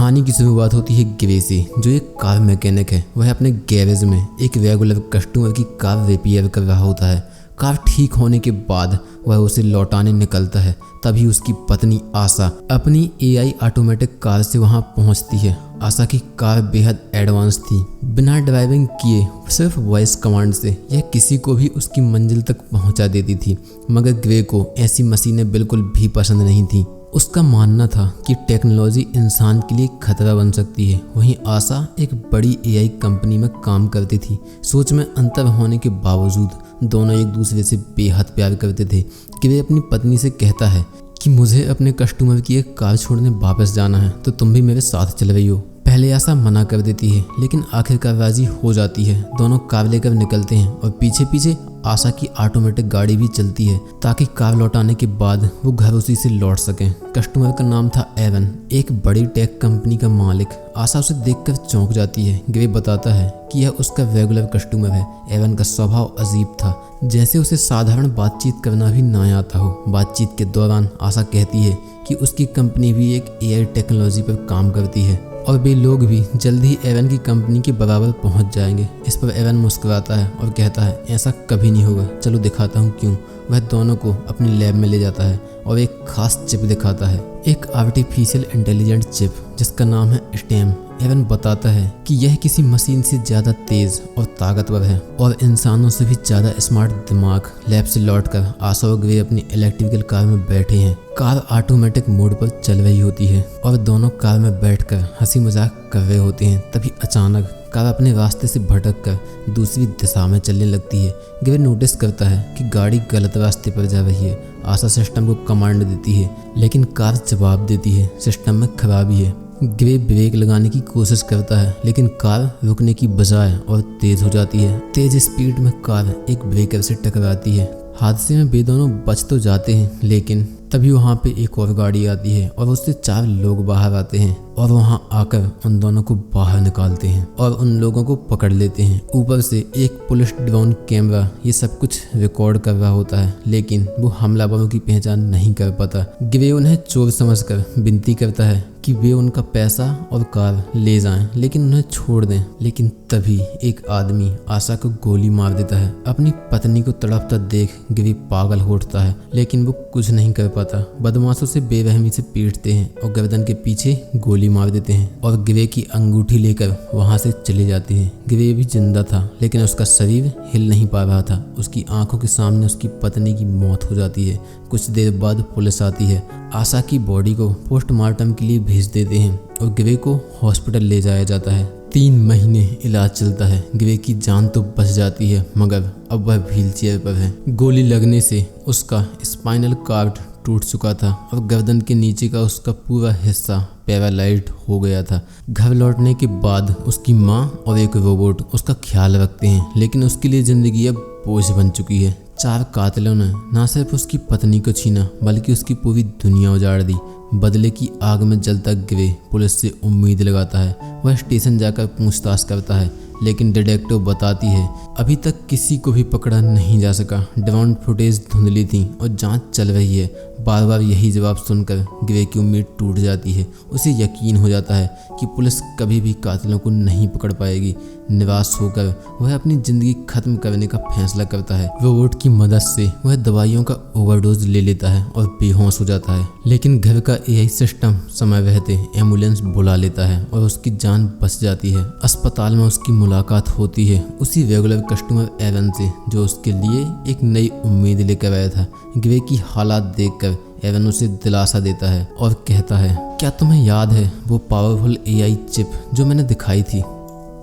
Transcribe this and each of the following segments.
कहानी की शुरुआत होती है गिवे से, जो एक कार मैकेनिक है। वह अपने गैरेज में एक रेगुलर कस्टमर की कार रिपेयर कर रहा होता है। कार ठीक होने के बाद वह उसे लौटाने निकलता है। तभी उसकी पत्नी आशा अपनी एआई ऑटोमेटिक कार से वहां पहुंचती है। आशा की कार बेहद एडवांस थी। बिना ड्राइविंग किए सिर्फ वॉइस कमांड से यह किसी को भी उसकी मंजिल तक पहुंचा देती थी। मगर ग्रे को ऐसी मशीनें बिल्कुल भी पसंद नहीं थी। उसका मानना था कि टेक्नोलॉजी इंसान के लिए खतरा बन सकती है। वहीं आशा एक बड़ी एआई कंपनी में काम करती थी। सोच में अंतर होने के बावजूद दोनों एक दूसरे से बेहद प्यार करते थे। कि वे अपनी पत्नी से कहता है कि मुझे अपने कस्टमर की एक कार छोड़ने वापस जाना है, तो तुम भी मेरे साथ चल रही हो। पहले आशा मना कर देती है, लेकिन आखिरकार राजी हो जाती है। दोनों कार लेकर निकलते हैं और पीछे पीछे आशा की ऑटोमेटिक गाड़ी भी चलती है, ताकि कार लौटाने के बाद वो घर उसी से लौट सकें। कस्टमर का नाम था एवन, एक बड़ी टेक कंपनी का मालिक। आशा उसे देखकर चौंक जाती है। ग्रे बताता है कि यह उसका रेगुलर कस्टमर है। एवन का स्वभाव अजीब था, जैसे उसे साधारण बातचीत करना भी ना आता हो। बातचीत के दौरान आशा कहती है कि उसकी कंपनी भी एक एआई टेक्नोलॉजी पर काम करती है और वे लोग भी जल्द ही एवन की कंपनी के बराबर पहुंच जाएंगे। इस पर एवन मुस्कुराता है और कहता है ऐसा कभी नहीं होगा, चलो दिखाता हूं क्यों। वह दोनों को अपने लैब में ले जाता है और एक खास चिप दिखाता है, एक आर्टिफिशियल इंटेलिजेंट चिप जिसका नाम है स्टेम। एवन बताता है कि यह किसी मशीन से ज़्यादा तेज और ताकतवर है और इंसानों से भी ज़्यादा स्मार्ट दिमाग। लैब से लौटकर आशा और ग्रे अपनी इलेक्ट्रिकल कार में बैठे हैं। कार ऑटोमेटिक मोड पर चल रही होती है और दोनों कार में बैठकर हंसी मजाक कर रहे होते हैं। तभी अचानक कार अपने रास्ते से भटक कर दूसरी दिशा में चलने लगती है। ग्रे नोटिस करता है कि गाड़ी गलत रास्ते पर जा रही है। आशा सिस्टम को कमांड देती है, लेकिन कार जवाब देती है सिस्टम में खराबी है। ग्रे ब्रेक लगाने की कोशिश करता है, लेकिन कार रुकने की बजाय और तेज हो जाती है। तेज स्पीड में कार एक ब्रेकर से टकराती है। हादसे में वे दोनों बच तो जाते हैं, लेकिन तभी वहाँ पे एक और गाड़ी आती है और उससे 4 लोग बाहर आते हैं और वहाँ आकर उन दोनों को बाहर निकालते हैं और उन लोगों को पकड़ लेते हैं। ऊपर से एक पुलिस ड्रोन कैमरा ये सब कुछ रिकॉर्ड कर रहा होता है, लेकिन वो हमलावरों की पहचान नहीं कर पाता। ग्रे उन्हें चोर समझकर विनती करता है कि वे उनका पैसा और कार ले जाएं, लेकिन उन्हें छोड़ दें। लेकिन तभी एक आदमी आशा को गोली मार देता है। अपनी पत्नी को तड़पता देख ग्रे पागल हो उठता है, लेकिन वो कुछ नहीं कर पाता। बदमाशों से बेरहमी से पीटते हैं और गर्दन के पीछे गोली मार देते हैं और ग्रे की अंगूठी लेकर वहां से चले जाते हैं। ग्रे भी जिंदा था, लेकिन उसका शरीर हिल नहीं पा रहा था। उसकी आंखों के सामने उसकी पत्नी की मौत हो जाती है। कुछ देर बाद पुलिस आती है। आशा की बॉडी को पोस्टमार्टम के लिए भेज देते हैं और ग्रे को हॉस्पिटल ले जाया जाता है। 3 महीने इलाज चलता है। ग्रे की जान तो बच जाती है, मगर अब वह व्हील चेयर पर है। गोली लगने से उसका स्पाइनल कॉर्ड टूट चुका था और गर्दन के नीचे का उसका पूरा हिस्सा पैरालाइज्ड हो गया था। घर लौटने के बाद उसकी माँ और एक रोबोट उसका ख्याल रखते हैं, लेकिन उसके लिए जिंदगी अब बोझ बन चुकी है। 4 कातिलों ने न सिर्फ उसकी पत्नी को छीना, बल्कि उसकी पूरी दुनिया उजाड़ दी। बदले की आग में जलता ग्रे पुलिस से उम्मीद लगाता है। वह स्टेशन जाकर पूछताछ करता है, लेकिन डिटेक्टिव बताती है अभी तक किसी को भी पकड़ा नहीं जा सका। ड्रोन फुटेज धुंधली थी और जांच चल रही है। बार बार यही जवाब सुनकर ग्रे की उम्मीद टूट जाती है। उसे यकीन हो जाता है कि पुलिस कभी भी कातिलों को नहीं पकड़ पाएगी। निराश होकर वह अपनी ज़िंदगी खत्म करने का फैसला करता है। रोबोट की मदद से वह दवाइयों का ओवरडोज ले लेता है और बेहोश हो जाता है, लेकिन घर का एआई सिस्टम समय रहते एम्बुलेंस बुला लेता है और उसकी जान बच जाती है। अस्पताल में उसकी मुलाकात होती है उसी रेगुलर कस्टमर एवन से, जो उसके लिए एक नई उम्मीद लेकर आया था। ग्रे की हालात देखकर एवन उसे दिलासा देता है और कहता है, क्या तुम्हें याद है वो पावरफुल एआई चिप जो मैंने दिखाई थी?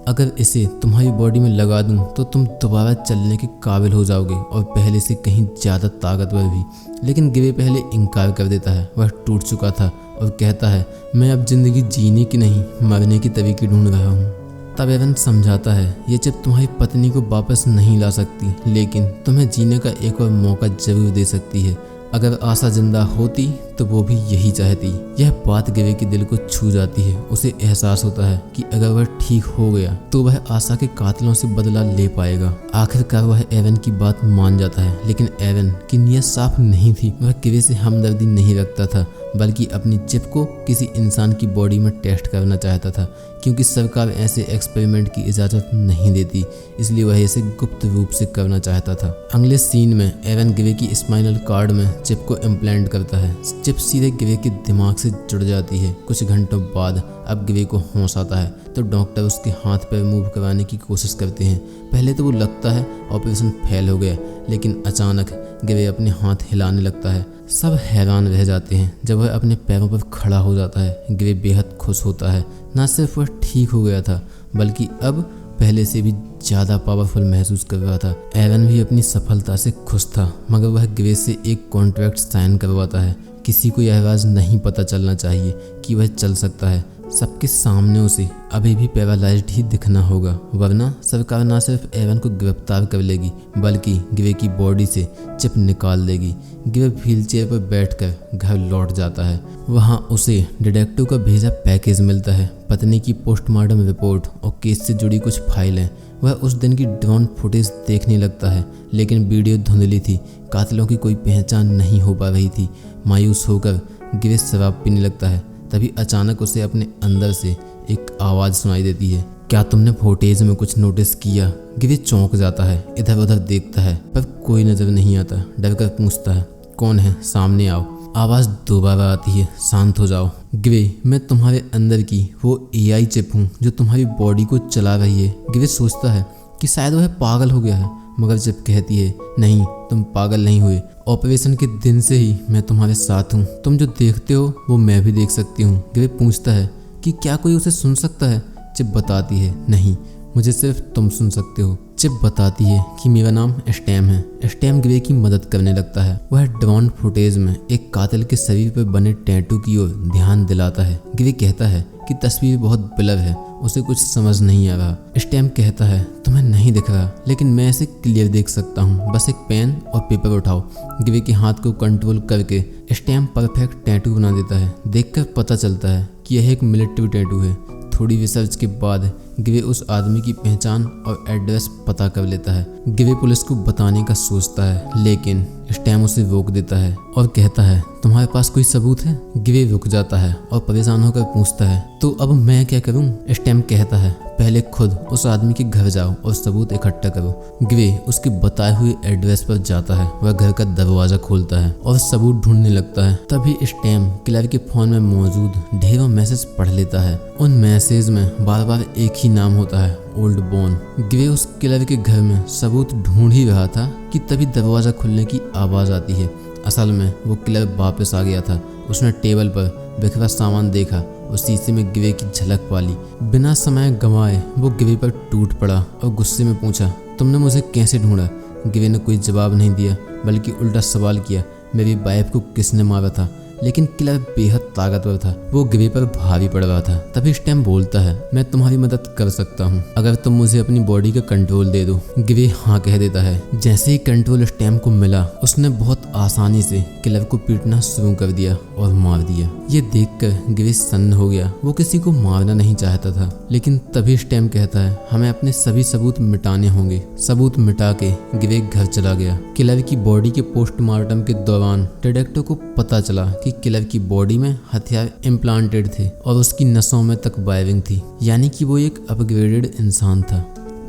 अगर इसे तुम्हारी बॉडी में लगा दूं तो तुम दोबारा चलने के काबिल हो जाओगे और पहले से कहीं ज़्यादा ताकतवर भी। लेकिन ग्रे पहले इनकार कर देता है। वह टूट चुका था और कहता है, मैं अब जिंदगी जीने की नहीं मरने की तरीके ढूंढ रहा हूँ। तब एवन समझाता है, ये चिप तुम्हारी पत्नी को वापस नहीं ला सकती, लेकिन तुम्हें जीने का एक और मौका जरूर दे सकती है। अगर आशा जिंदा होती तो वो भी यही चाहती। यह बात ग्रे के दिल को छू जाती है। उसे एहसास होता है कि अगर वह ठीक हो गया तो वह आशा के कातिलों से बदला ले पाएगा। आखिरकार वह एवन की बात मान जाता है, लेकिन एवन की नीयत साफ नहीं थी। वह ग्रे से हमदर्दी नहीं रखता था, बल्कि अपनी चिप को किसी इंसान की बॉडी में टेस्ट करना चाहता था, क्योंकि सरकार ऐसे एक्सपेरिमेंट की इजाज़त नहीं देती, इसलिए वह इसे गुप्त रूप से करना चाहता था। अगले सीन में एवन गिवे की स्पाइनल कार्ड में चिप को इम्प्लांट करता है। चिप सीधे गिवे के दिमाग से जुड़ जाती है। कुछ घंटों बाद अब गिवे को होश आता है तो डॉक्टर उसके हाथ पैर मूव करवाने की कोशिश करते हैं। पहले तो वो लगता है ऑपरेशन फेल हो गया, लेकिन अचानक गिवे अपने हाथ हिलाने लगता है। सब हैरान रह जाते हैं। जब वह अपने पैरों पर खड़ा हो जाता है, गिवे बेहद खुश होता है। न सिर्फ वह ठीक हो गया था, बल्कि अब पहले से भी ज़्यादा पावरफुल महसूस कर रहा था। एवन भी अपनी सफलता से खुश था, मगर वह गिवे से एक कॉन्ट्रैक्ट साइन करवाता है। किसी को यह आवाज़ नहीं पता चलना चाहिए कि वह चल सकता है। सबके सामने उसे अभी भी पैरालाइज्ड ही दिखना होगा, वरना सरकार न सिर्फ एवन को गिरफ्तार कर लेगी, बल्कि गिवे की बॉडी से चिप निकाल देगी। गिवे व्हीलचेयर पर बैठकर घर लौट जाता है। वहाँ उसे डिटेक्टिव का भेजा पैकेज मिलता है, पत्नी की पोस्टमार्टम रिपोर्ट और केस से जुड़ी कुछ फाइलें। वह उस दिन की ड्रोन फुटेज देखने लगता है, लेकिन वीडियो धुंधली थी, कातिलों की कोई पहचान नहीं हो पा रही थी। मायूस होकर गिवे शराब पीने लगता है। तभी अचानक उसे अपने अंदर से एक आवाज़ सुनाई देती है, क्या तुमने फुटेज में कुछ नोटिस किया? गिवे चौंक जाता है, इधर उधर देखता है पर कोई नज़र नहीं आता। डर कर पूछता है, कौन है? सामने आओ। आवाज़ दोबारा आती है, शांत हो जाओ। गिवे, मैं तुम्हारे अंदर की वो AI चिप हूँ जो तुम्हारी बॉडी को चला रही है। गिवे सोचता है कि शायद वह पागल हो गया है, मगर चिप कहती है, नहीं, तुम पागल नहीं हुए। ऑपरेशन के दिन से ही मैं तुम्हारे साथ हूँ। तुम जो देखते हो वो मैं भी देख सकती हूँ। गिवे पूछता है कि क्या कोई उसे सुन सकता है? चिप बताती है, नहीं, मुझे सिर्फ तुम सुन सकते हो। चिप बताती है कि मेरा नाम स्टैम है। स्टैम गिवे की मदद करने लगता है। वह ड्रोन फुटेज में एक कातिल के शरीर पर बने टैटू की ओर ध्यान दिलाता है। गिवे कहता है कि तस्वीर बहुत ब्लर है, उसे कुछ समझ नहीं आ रहा। स्टैम कहता है, तुम्हें नहीं दिख रहा, लेकिन मैं इसे क्लियर देख सकता हूँ, बस एक पेन और पेपर उठाओ। गिवे के हाथ को कंट्रोल करके स्टैम परफेक्ट टैटू बना देता है। देखकर पता चलता है कि यह एक मिलिट्री टैटू है। थोड़ी रिसर्च के बाद गिवे उस आदमी की पहचान और एड्रेस पता कर लेता है। गिवे पुलिस को बताने का सोचता है, लेकिन स्टैम उसे रोक देता है और कहता है, तुम्हारे पास कोई सबूत है? गिवे रुक जाता है और परेशान होकर पूछता है, तो अब मैं क्या करूं? स्टैम कहता है, पहले खुद उस आदमी के घर जाओ और सबूत इकट्ठा करो। गिवे उसके बताए हुए एड्रेस पर जाता है। वह घर का दरवाजा खोलता है और सबूत ढूंढने लगता है। तभी स्टैम क्लैर के फोन में मौजूद ढेरों मैसेज पढ़ लेता है। उन मैसेज में बार बार एक ही नाम होता है, ओल्ड बॉन। गिवे उस किलर के घर में सबूत ढूंढ ही रहा था कि तभी दरवाजा खुलने की आवाज़ आती है। असल में वो किलर वापस आ गया था। उसने टेबल पर बिखरा सामान देखा और शीशे में गिवे की झलक पाली। बिना समय गंवाए वो गिवे पर टूट पड़ा और गुस्से में पूछा, तुमने मुझे कैसे ढूंढा? गिवे ने कोई जवाब नहीं दिया, बल्कि उल्टा सवाल किया, मेरी वाइफ को किसने मारा था? लेकिन किलर बेहद ताकतवर था, वो गिवे पर भारी पड़ रहा था। तभी स्टैम बोलता है, मैं तुम्हारी मदद कर सकता हूँ अगर तुम मुझे अपनी बॉडी का कंट्रोल दे दो। गिवे हाँ कह देता है। जैसे ही कंट्रोल स्टैम को मिला, उसने बहुत आसानी से किलर को पीटना शुरू कर दिया और मार दिया। ये देखकर गिवे सन्न हो गया। वो किसी को मारना नहीं चाहता था, लेकिन तभी स्टैम कहता है, हमें अपने सभी सबूत मिटाने होंगे। सबूत मिटा के गिवे घर चला गया। किलर की बॉडी के पोस्टमार्टम के दौरान डिटेक्टिव को पता चला कि किलर की बॉडी में हथियार इम्प्लांटेड थे और उसकी नसों में तक वायरिंग थी, यानी कि वो एक अपग्रेडेड इंसान था।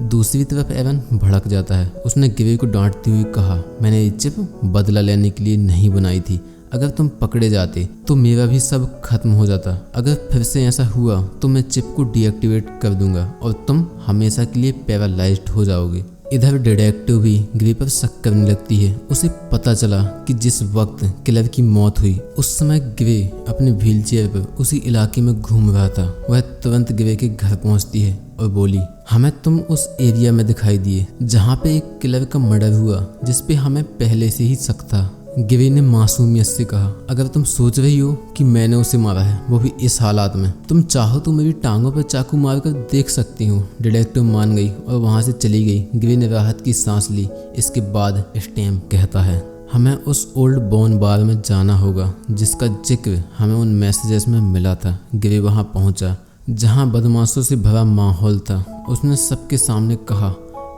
दूसरी तरफ एवन भड़क जाता है। उसने गिवे को डांटते हुए कहा, मैंने ये चिप बदला लेने के लिए नहीं बनाई थी। अगर तुम पकड़े जाते तो मेरा भी सब खत्म हो जाता। अगर फिर से ऐसा हुआ तो मैं चिप को डीएक्टिवेट कर दूंगा और तुम हमेशा के लिए पैरालाइज्ड हो जाओगे। इधर डिटेक्टिव भी गिवे पर शक करने लगती है। उसे पता चला कि जिस वक्त किलर की मौत हुई उस समय गिवे अपने व्हीलचेयर पर उसी इलाके में घूम रहा था। वह तुरंत गिवे के घर पहुंचती है और बोली, हमें तुम उस एरिया में दिखाई दिए जहां पे एक किलर का मर्डर हुआ, जिसपे हमें पहले से ही शक था। गिवे ने मासूमियत से कहा, अगर तुम सोच रही हो कि मैंने उसे मारा है, वो भी इस हालात में, तुम चाहो तो मेरी टांगों पर चाकू मारकर देख सकती हूँ। डिटेक्टिव मान गई और वहाँ से चली गई। गिवे ने राहत की सांस ली। इसके बाद स्टैम कहता है, हमें उस ओल्ड बॉन बार में जाना होगा जिसका जिक्र हमें उन मैसेजेस में मिला था। गिवे वहाँ पहुँचा जहाँ बदमाशों से भरा माहौल था। उसने सबके सामने कहा,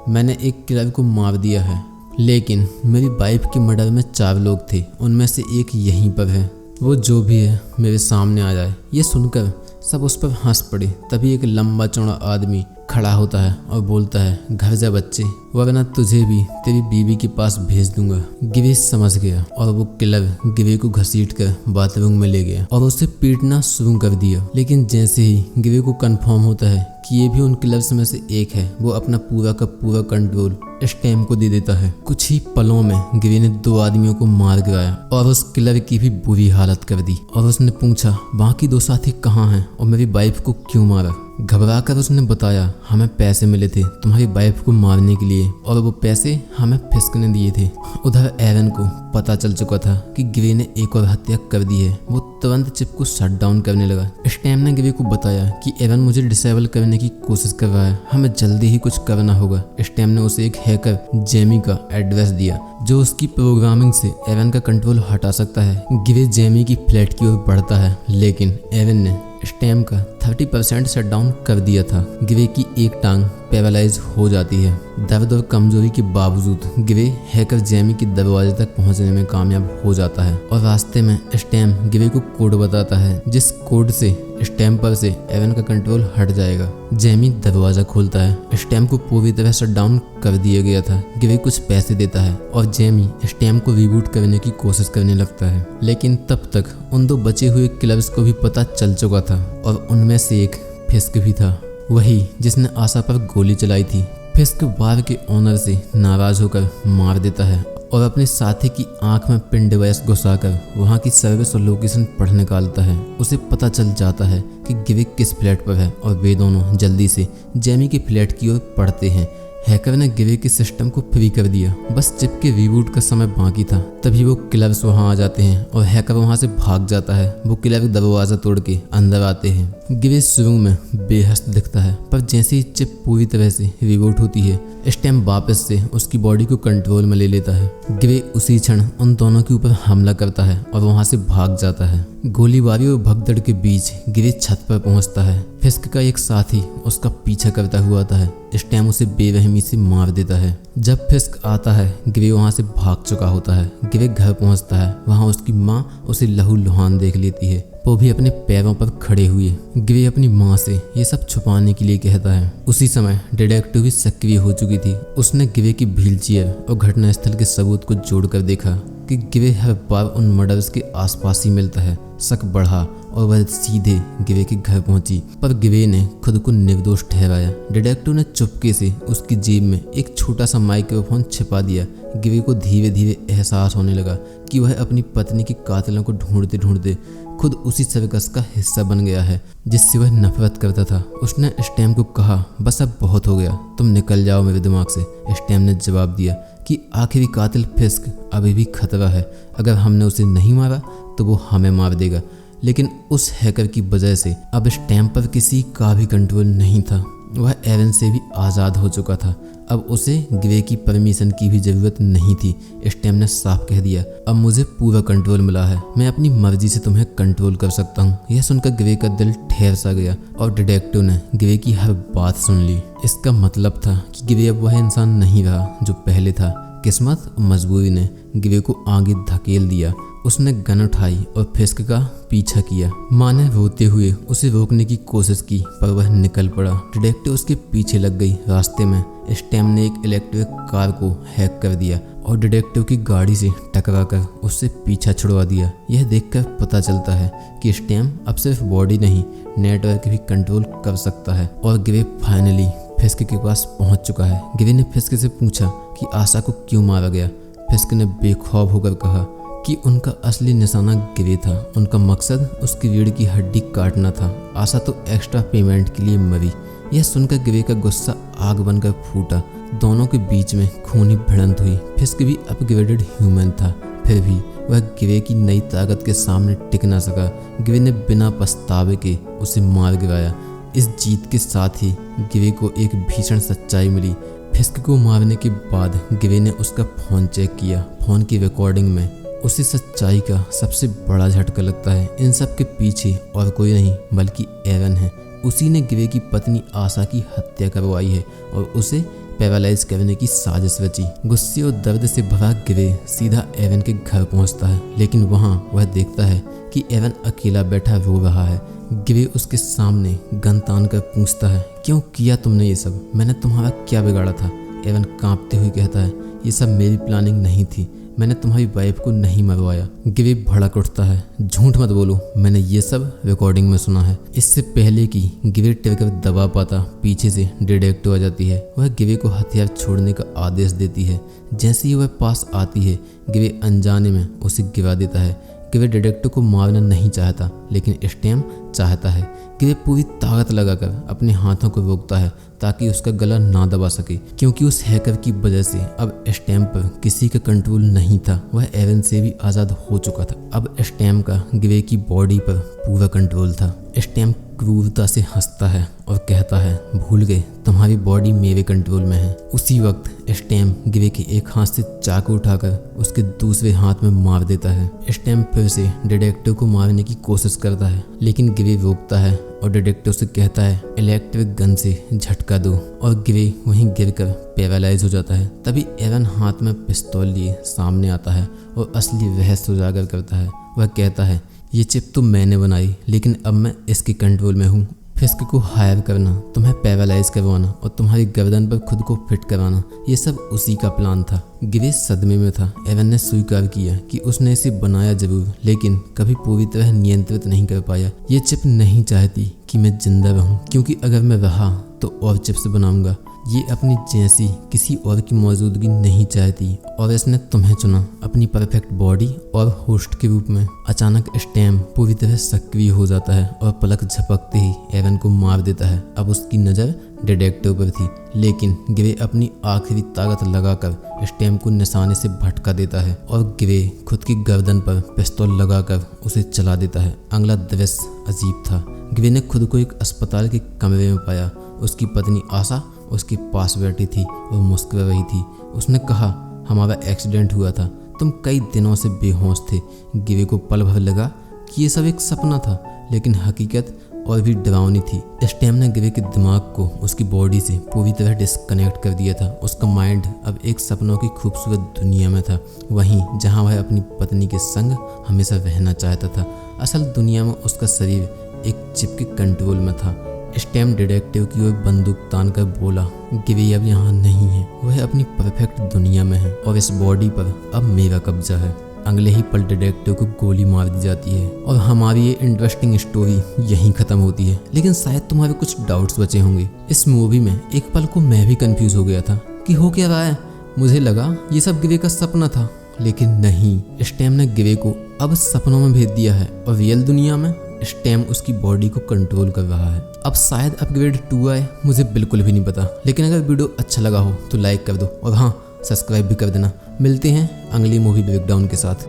मैंने एक किलर को मार दिया है, लेकिन मेरी वाइफ के मर्डर में 4 लोग थे, उनमें से एक यहीं पर है। वो जो भी है मेरे सामने आ जाए। ये सुनकर सब उस पर हंस पड़े। तभी एक लंबा चौड़ा आदमी खड़ा होता है और बोलता है, घर जा बच्चे, वरना तुझे भी तेरी बीवी के पास भेज दूंगा। गिवे समझ गया और वो किलर गिवे को घसीट कर बाथरूम में ले गया और उसे पीटना शुरू कर दिया। लेकिन जैसे ही गिवे को कंफर्म होता है कि ये भी उन किलर्स में से एक है, वो अपना पूरा का पूरा कंट्रोल स्टैम को दे देता है। कुछ ही पलों में गिवे ने 2 आदमियों को मार गिराया और उस किलर की भी बुरी हालत कर दी। और उसने पूछा, बाकी 2 साथी कहाँ हैं और मेरी वाइफ को क्यों मारा? घबराकर उसने बताया, हमें पैसे मिले थे तुम्हारी वाइफ को मारने के लिए और वो पैसे हमें फिस्क ने दिए थे। उधर एरन को पता चल चुका था कि गिवे ने एक और हत्या कर दी है। वो तुरंत चिप को शट डाउन करने लगा। स्टैम ने गिवे को बताया कि एरन मुझे डिसेबल करने की कोशिश कर रहा है, हमें जल्दी ही कुछ करना होगा। स्टैम ने उसे एक हैकर जेमी का एड्रेस दिया जो उसकी प्रोग्रामिंग से एरन का कंट्रोल हटा सकता है। गिवे जेमी की फ्लैट की ओर बढ़ता है, लेकिन एरन ने स्टैम का 30% शट डाउन कर दिया था। गिवे की एक टांग पैरालाइज हो जाती है। दर्द और कमजोरी के बावजूद गिवे हैकर जेमी के दरवाजे तक पहुंचने में कामयाब हो जाता है और रास्ते में स्टैम गिवे को कोड बताता है, जिस कोड से स्टैम पर से एवन का कंट्रोल हट जाएगा। जेमी दरवाजा खोलता है। स्टैम को पूरी तरह शट डाउन कर दिया गया था। गिवे कुछ पैसे देता है और जेमी स्टैम को रिबूट करने की कोशिश करने लगता है, लेकिन तब तक उन 2 बचे हुए किलर्स को भी पता चल चुका था और उनमें से एक फिस्क भी था, वही जिसने आशा पर गोली चलाई थी। फिस्क बार के ओनर से नाराज होकर मार देता है और अपने साथी की आंख में पिन डिवाइस घुसाकर वहां की सर्विस और लोकेशन पढ़ निकालता है। उसे पता चल जाता है कि गिवे किस फ्लैट पर है और वे दोनों जल्दी से जेमी के फ्लैट की ओर बढ़ते हैं। हैकर ने गिवे के सिस्टम को फ्री कर दिया, बस चिप के रीबूट का समय बाकी था। तभी वो किलर्स वहां आ जाते हैं और हैकर वहां से भाग जाता है। वो किलर दरवाजा तोड़ के अंदर आते हैं। गिवे शुरू में बेहस्त दिखता है, पर जैसे ही चिप पूरी तरह से रीबूट होती है, स्टैम वापस से उसकी बॉडी को कंट्रोल में ले लेता है। गिवे उसी क्षण उन दोनों के ऊपर हमला करता है और वहां से भाग जाता है। गोलीबारी और भगदड़ के बीच गिवे छत पर पहुंचता है। फिस्क का एक साथी उसका पीछा करता हुआ आता है। स्टैम उसे बेरहमी से मार देता है। जब फिस्क आता है, गिवे वहां से भाग चुका होता है। गिवे घर पहुंचता है। वहां उसकी माँ उसे लहूलुहान देख लेती है, वो भी अपने पैरों पर खड़े हुए। गिवे अपनी माँ से ये सब छुपाने के लिए कहता है। उसी समय डिटेक्टिव भी सक्रिय हो चुकी थी। उसने गिवे की व्हीलचेयर और घटनास्थल के सबूत को जोड़कर देखा कि गिवे हर बार उन मर्डर्स के आसपास ही मिलता है। शक बढ़ा और वह सीधे गिवे के घर पहुंची, पर गिवे ने खुद को निर्दोष ठहराया। डिटेक्टिव ने चुपके से उसकी जेब में एक छोटा सा माइक्रोफोन छिपा दिया। गिवे को धीरे धीरे एहसास होने लगा कि वह अपनी पत्नी के कातिलों को ढूंढते ढूंढते खुद उसी सर्कस का हिस्सा बन गया है जिससे वह नफरत करता था। उसने स्टैम को कहा, बस अब बहुत हो गया, तुम निकल जाओ मेरे दिमाग से। स्टैम ने जवाब दिया कि आखिरी कातिल फिस्क अभी भी खतरा है। अगर हमने उसे नहीं मारा तो वो हमें मार देगा। लेकिन उस हैकर की वजह से अब स्टैम पर किसी का भी कंट्रोल नहीं था। वह एरन से भी आज़ाद हो चुका था। अब उसे गिवे की परमिशन की भी ज़रूरत नहीं थी। स्टैम ने साफ कह दिया, अब मुझे पूरा कंट्रोल मिला है, मैं अपनी मर्जी से तुम्हें कंट्रोल कर सकता हूँ। यह सुनकर गिवे का दिल ठहर सा गया और डिटेक्टिव ने गिवे की हर बात सुन ली। इसका मतलब था कि गिवे अब वह इंसान नहीं रहा जो पहले था। किस्मत और मजबूरी ने गिवे को आगे धकेल दिया। उसने गन उठाई और फिस्क का पीछा किया। माँ ने रोते हुए उसे रोकने की कोशिश की, पर वह निकल पड़ा। डिटेक्टिव उसके पीछे लग गई। रास्ते में स्टैम ने एक इलेक्ट्रिक कार को हैक कर दिया और डिटेक्टिव की गाड़ी से टकराकर उससे पीछा छुड़वा दिया। यह देखकर पता चलता है कि स्टैम अब सिर्फ बॉडी नहीं, नेटवर्क भी कंट्रोल कर सकता है। और गिवे फाइनली फिस्क के पास पहुंच चुका है। गिवे ने फिस्क से पूछा कि आशा को क्यों मारा गया। फिस्क ने बेखौफ होकर कहा कि उनका असली निशाना गिवे था। उनका मकसद उसकी रीढ़ की हड्डी काटना था। आशा तो एक्स्ट्रा पेमेंट के लिए मरी। यह सुनकर गिवे का गुस्सा आग बनकर फूटा। दोनों के बीच में खूनी भिड़ंत हुई। फिस्क भी अपग्रेडेड ह्यूमन था, फिर भी वह गिवे की नई ताकत के सामने टिक ना सका। गिवे ने बिना पछतावे के उसे मार गिराया। इस जीत के साथ ही गिवे को एक भीषण सच्चाई मिली। फिस्क को मारने के बाद गिवे ने उसका फ़ोन चेक किया। फ़ोन की रिकॉर्डिंग में उसे सच्चाई का सबसे बड़ा झटका लगता है। इन सब के पीछे और कोई नहीं बल्कि एरन है। उसी ने गिवे की पत्नी आशा की हत्या करवाई है और उसे पैरालाइज करने की साजिश रची। गुस्से और दर्द से भरा गिवे सीधा एवन के घर पहुंचता है, लेकिन वहां वह देखता है कि एवन अकेला बैठा रो रहा है। गिवे उसके सामने गन तान कर पूछता है, क्यों किया तुमने ये सब? मैंने तुम्हारा क्या बिगाड़ा था? एवन कांपते हुए कहता है, ये सब मेरी प्लानिंग नहीं थी, मैंने तुम्हारी वाइफ को नहीं मरवाया। गिवे भड़क उठता है, झूठ मत बोलो, मैंने ये सब रिकॉर्डिंग में सुना है। इससे पहले कि गिवे ट्रिगर दबा पाता, पीछे से डिटेक्टिव आ जाती है। वह गिवे को हथियार छोड़ने का आदेश देती है। जैसे ही वह पास आती है, गिवे अनजाने में उसे गिरा देता है। गिवे डिटेक्टिव को मारना नहीं चाहता, लेकिन स्टैम चाहता है। गिवे पूरी ताकत लगाकर अपने हाथों को रोकता है ताकि उसका गला ना दबा सके, क्योंकि उस हैकर की वजह से अब स्टैम पर किसी का कंट्रोल नहीं था। वह एवन से भी आज़ाद हो चुका था। अब स्टैम का गिवे की बॉडी पर पूरा कंट्रोल था। स्टैम क्रूरता से हंसता है और कहता है, भूल गए, तुम्हारी बॉडी मेरे कंट्रोल में है। उसी वक्त स्टैम गिवे के एक हाथ से चाकू उठाकर उसके दूसरे हाथ में मार देता है। स्टैम फिर से डिटेक्टिव को मारने की कोशिश करता है, लेकिन गिवे रोकता है और डिटेक्टिव से कहता है, इलेक्ट्रिक गन से झटका दो, और गिवे वहीं गिरकर पैरालाइज हो जाता है। तभी एवन हाथ में पिस्तौल लिए सामने आता है और असली रहस्य उजागर करता है। वह कहता है, ये चिप तो मैंने बनाई, लेकिन अब मैं इसके कंट्रोल में हूँ। फिस्क को हायर करना, तुम्हें पैरालाइज करवाना और तुम्हारी गर्दन पर खुद को फिट कराना, ये सब उसी का प्लान था। गिवे सदमे में था। एवन ने स्वीकार किया कि उसने इसे बनाया जरूर, लेकिन कभी पूरी तरह नियंत्रित नहीं कर पाया। ये चिप नहीं चाहती कि मैं जिंदा रहूं, क्योंकि अगर मैं रहा तो और चिप्स बनाऊंगा। ये अपनी जैसी किसी और की मौजूदगी नहीं चाहती, और इसने तुम्हें चुना अपनी परफेक्ट बॉडी और होस्ट के रूप में। अचानक स्टैम पूरी तरह सक्रिय हो जाता है और पलक झपकते ही एवन को मार देता है। अब उसकी नज़र डिटेक्टिव पर थी, लेकिन गिवे अपनी आखिरी ताकत लगाकर स्टैम को निशाने से भटका देता है और गिवे खुद की गर्दन पर पिस्तौल लगाकर उसे चला देता है। अगला दृश्य अजीब था। गिवे ने खुद को एक अस्पताल के कमरे में पाया। उसकी पत्नी आशा उसके पास बैठी थी और मुस्कुरा रही थी। उसने कहा, हमारा एक्सीडेंट हुआ था, तुम कई दिनों से बेहोश थे। गिवे को पल भर लगा कि ये सब एक सपना था, लेकिन हकीकत और भी डरावनी थी। स्टैम ने गिवे के दिमाग को उसकी बॉडी से पूरी तरह डिस्कनेक्ट कर दिया था। उसका माइंड अब एक सपनों की खूबसूरत दुनिया में था, वहीं जहां वह अपनी पत्नी के संग हमेशा रहना चाहता था। असल दुनिया में उसका शरीर एक चिप के कंट्रोल में था। स्टैम डिटेक्टिव की ओर बंदूक तान कर बोला, गिवे अब यहाँ नहीं है, वह अपनी परफेक्ट दुनिया में है और इस बॉडी पर अब मेरा कब्जा है। अगले ही पल डिटेक्टिव को गोली मार दी जाती है और हमारी ये इंटरेस्टिंग स्टोरी यहीं खत्म होती है। लेकिन शायद तुम्हारे कुछ डाउट्स बचे होंगे। इस मूवी में एक पल को मैं भी कंफ्यूज हो गया था कि हो क्या रहा है। मुझे लगा ये सब गिवे का सपना था, लेकिन नहीं, स्टैम ने गिवे को अब सपनों में भेज दिया है और रियल दुनिया में स्टैम उसकी बॉडी को कंट्रोल कर रहा है। अब शायद अपग्रेड 2 आए, मुझे बिल्कुल भी नहीं पता। लेकिन अगर वीडियो अच्छा लगा हो तो लाइक कर दो और हाँ, सब्सक्राइब भी कर देना। मिलते हैं अगली मूवी ब्रेकडाउन के साथ।